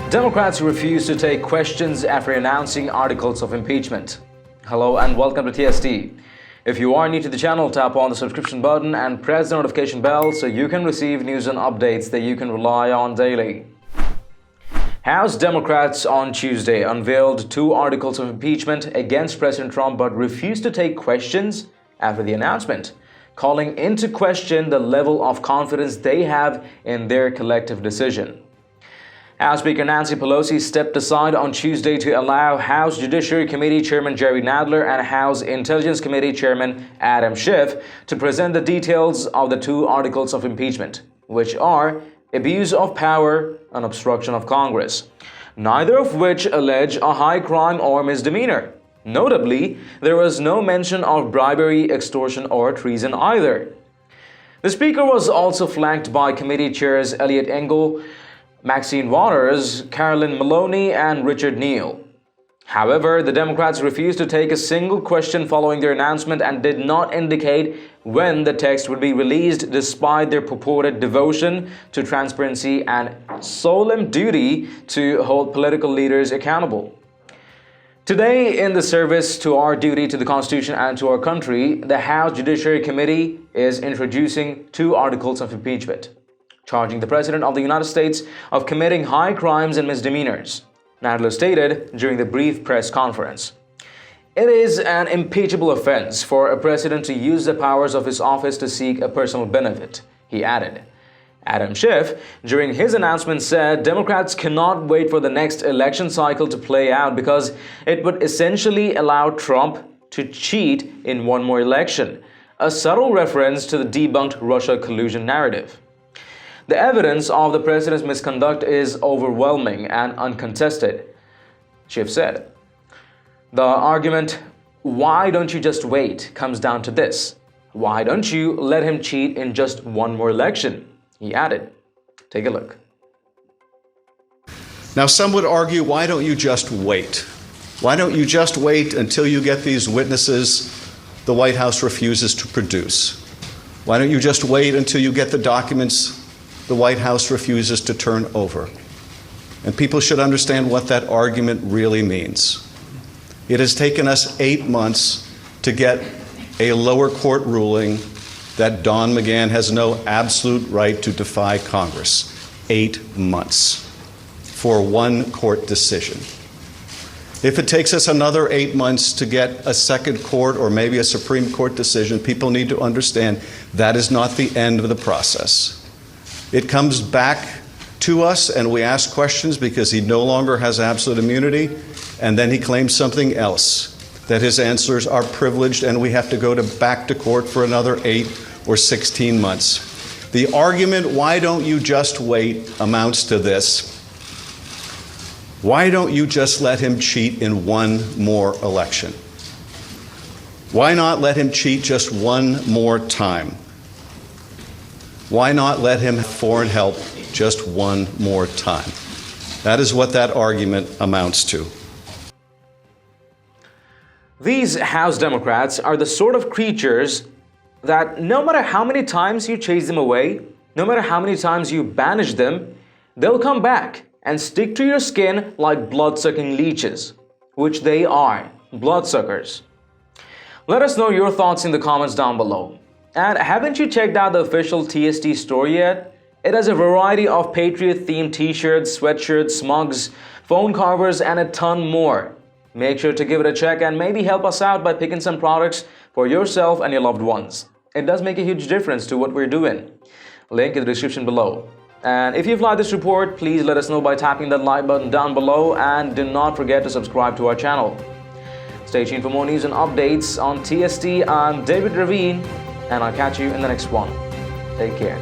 Democrats refuse to take questions after announcing articles of impeachment. Hello and welcome to TST. If you are new to the channel, tap on the subscription button and press the notification bell so you can receive news and updates that you can rely on daily. House Democrats on Tuesday unveiled 2 articles of impeachment against President Trump but refused to take questions after the announcement, calling into question the level of confidence they have in their collective decision. House Speaker Nancy Pelosi stepped aside on Tuesday to allow House Judiciary Committee Chairman Jerry Nadler and House Intelligence Committee Chairman Adam Schiff to present the details of the 2 articles of impeachment, which are abuse of power and obstruction of Congress, neither of which allege a high crime or misdemeanor. Notably, there was no mention of bribery, extortion, or treason either. The Speaker was also flanked by committee chairs Eliot Engel, Maxine Waters, Carolyn Maloney, and Richard Neal. However, the Democrats refused to take a single question following their announcement and did not indicate when the text would be released, despite their purported devotion to transparency and solemn duty to hold political leaders accountable. Today, in the service to our duty to the Constitution and to our country, the House Judiciary Committee is introducing 2 articles of impeachment, charging the President of the United States of committing high crimes and misdemeanors, Nadler stated during the brief press conference. It is an impeachable offense for a president to use the powers of his office to seek a personal benefit, he added. Adam Schiff, during his announcement, said Democrats cannot wait for the next election cycle to play out because it would essentially allow Trump to cheat in one more election, a subtle reference to the debunked Russia collusion narrative. The evidence of the president's misconduct is overwhelming and uncontested, Schiff said. The argument, "Why don't you just wait?" comes down to this: why don't you let him cheat in just one more election? He added. Take a look. Now, some would argue, why don't you just wait? Why don't you just wait until you get these witnesses the White House refuses to produce? Why don't you just wait until you get the documents the White House refuses to turn over? And people should understand what that argument really means. It has taken us 8 months to get a lower court ruling that Don McGahn has no absolute right to defy Congress. 8 months for one court decision. If it takes us another 8 months to get a second court or maybe a Supreme Court decision, people need to understand that is not the end of the process. It comes back to us and we ask questions because he no longer has absolute immunity, and then he claims something else, that his answers are privileged and we have to go back to court for another 8 or 16 months. The argument, why don't you just wait, amounts to this: why don't you just let him cheat in one more election? Why not let him cheat just one more time? Why not let him have foreign help just one more time? That is what that argument amounts to. These House Democrats are the sort of creatures that no matter how many times you chase them away, no matter how many times you banish them, they'll come back and stick to your skin like blood-sucking leeches, which they are, bloodsuckers. Let us know your thoughts in the comments down below. And haven't you checked out the official TST store yet? It has a variety of Patriot-themed t-shirts, sweatshirts, mugs, phone covers, and a ton more. Make sure to give it a check and maybe help us out by picking some products for yourself and your loved ones. It does make a huge difference to what we're doing. Link in the description below. And if you've liked this report, please let us know by tapping that like button down below, and do not forget to subscribe to our channel. Stay tuned for more news and updates on TST. I'm David Ravine, and I'll catch you in the next one. Take care.